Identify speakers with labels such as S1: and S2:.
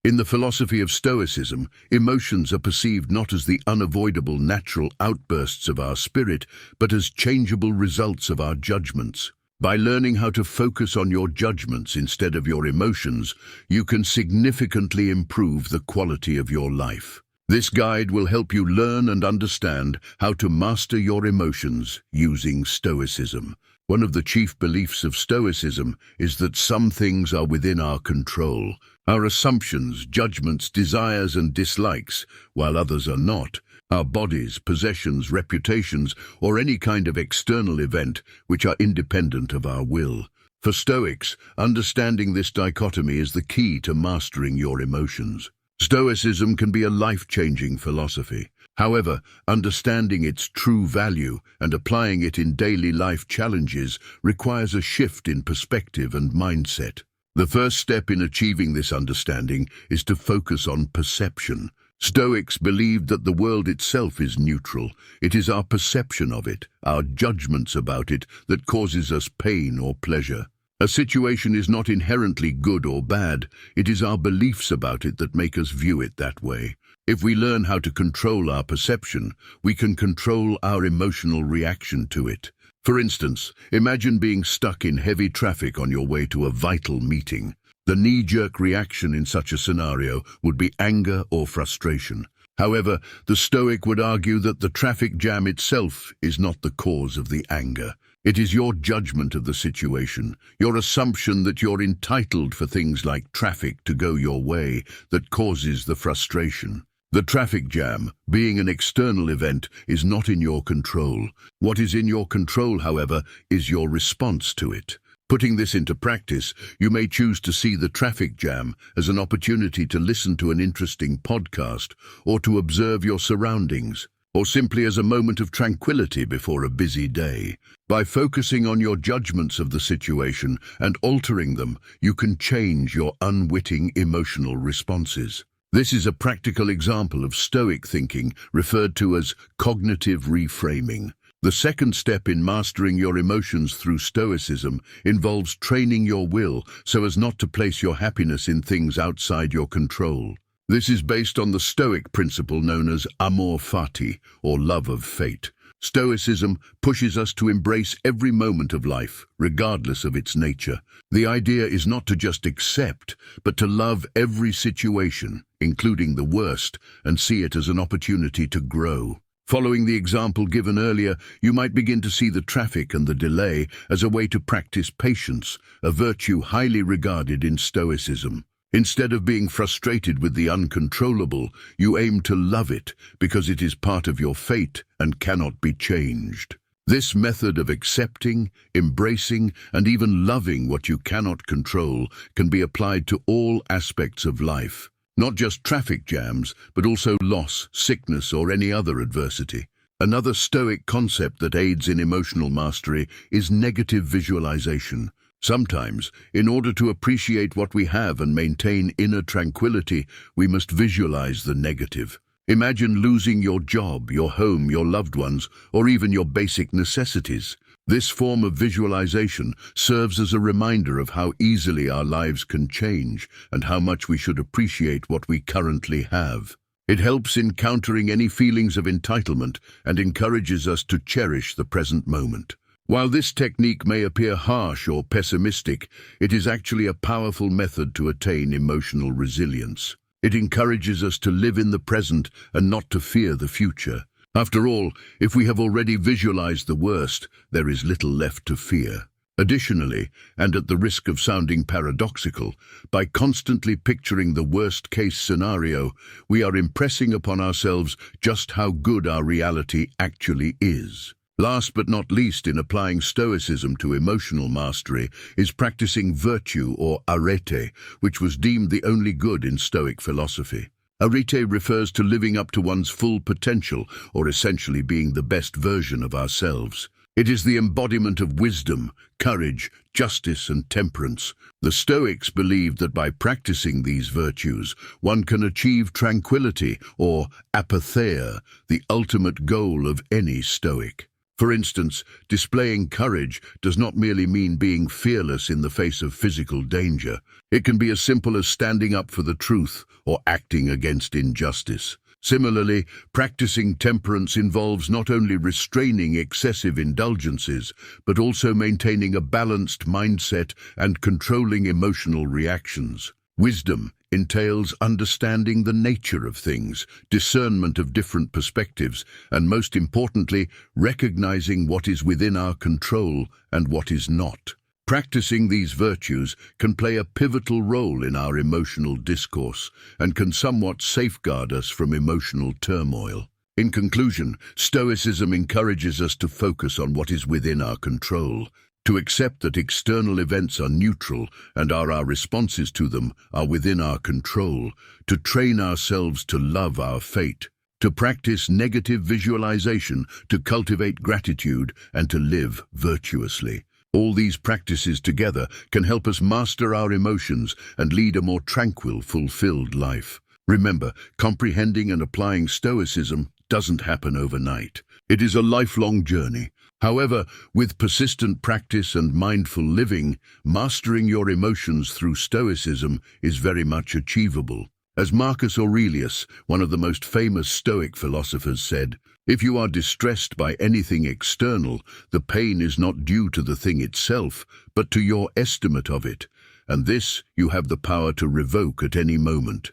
S1: In the philosophy of Stoicism, emotions are perceived not as the unavoidable natural outbursts of our spirit, but as changeable results of our judgments. By learning how to focus on your judgments instead of your emotions, you can significantly improve the quality of your life. This guide will help you learn and understand how to master your emotions using Stoicism. One of the chief beliefs of Stoicism is that some things are within our control. Our assumptions, judgments, desires and dislikes, while others are not. Our bodies, possessions, reputations, or any kind of external event which are independent of our will. For Stoics, understanding this dichotomy is the key to mastering your emotions. Stoicism can be a life-changing philosophy. However, understanding its true value and applying it in daily life challenges requires a shift in perspective and mindset. The first step in achieving this understanding is to focus on perception. Stoics believed that the world itself is neutral. It is our perception of it, our judgments about it, that causes us pain or pleasure. A situation is not inherently good or bad. It is our beliefs about it that make us view it that way. If we learn how to control our perception, we can control our emotional reaction to it. For instance, imagine being stuck in heavy traffic on your way to a vital meeting. The knee-jerk reaction in such a scenario would be anger or frustration. However, the Stoic would argue that the traffic jam itself is not the cause of the anger. It is your judgment of the situation, your assumption that you're entitled for things like traffic to go your way, that causes the frustration. The traffic jam, being an external event, is not in your control. What is in your control, however, is your response to it. Putting this into practice, you may choose to see the traffic jam as an opportunity to listen to an interesting podcast, or to observe your surroundings, or simply as a moment of tranquility before a busy day. By focusing on your judgments of the situation and altering them, you can change your unwitting emotional responses. This is a practical example of Stoic thinking referred to as cognitive reframing. The second step in mastering your emotions through Stoicism involves training your will so as not to place your happiness in things outside your control. This is based on the Stoic principle known as amor fati, or love of fate. Stoicism pushes us to embrace every moment of life, regardless of its nature. The idea is not to just accept, but to love every situation, including the worst, and see it as an opportunity to grow. Following the example given earlier, you might begin to see the traffic and the delay as a way to practice patience, a virtue highly regarded in Stoicism. Instead of being frustrated with the uncontrollable, you aim to love it because it is part of your fate and cannot be changed. This method of accepting, embracing, and even loving what you cannot control can be applied to all aspects of life. Not just traffic jams, but also loss, sickness, or any other adversity. Another Stoic concept that aids in emotional mastery is negative visualization. Sometimes, in order to appreciate what we have and maintain inner tranquility, we must visualize the negative. Imagine losing your job, your home, your loved ones, or even your basic necessities. This form of visualization serves as a reminder of how easily our lives can change and how much we should appreciate what we currently have. It helps in countering any feelings of entitlement and encourages us to cherish the present moment. While this technique may appear harsh or pessimistic, it is actually a powerful method to attain emotional resilience. It encourages us to live in the present and not to fear the future. After all, if we have already visualized the worst, there is little left to fear. Additionally, and at the risk of sounding paradoxical, by constantly picturing the worst-case scenario, we are impressing upon ourselves just how good our reality actually is. Last but not least, in applying Stoicism to emotional mastery is practicing virtue or arete, which was deemed the only good in Stoic philosophy. Arete refers to living up to one's full potential, or essentially being the best version of ourselves. It is the embodiment of wisdom, courage, justice, and temperance. The Stoics believed that by practicing these virtues, one can achieve tranquility, or apatheia, the ultimate goal of any Stoic. For instance, displaying courage does not merely mean being fearless in the face of physical danger. It can be as simple as standing up for the truth or acting against injustice. Similarly, practicing temperance involves not only restraining excessive indulgences, but also maintaining a balanced mindset and controlling emotional reactions. Wisdom entails understanding the nature of things, discernment of different perspectives, and most importantly, recognizing what is within our control and what is not. Practicing these virtues can play a pivotal role in our emotional discourse and can somewhat safeguard us from emotional turmoil. In conclusion, Stoicism encourages us to focus on what is within our control, to accept that external events are neutral and our responses to them are within our control, to train ourselves to love our fate, to practice negative visualization, to cultivate gratitude, and to live virtuously. All these practices together can help us master our emotions and lead a more tranquil, fulfilled life. Remember, comprehending and applying Stoicism doesn't happen overnight. It is a lifelong journey. However, with persistent practice and mindful living, mastering your emotions through Stoicism is very much achievable. As Marcus Aurelius, one of the most famous Stoic philosophers, said, "If you are distressed by anything external, the pain is not due to the thing itself, but to your estimate of it, and this you have the power to revoke at any moment."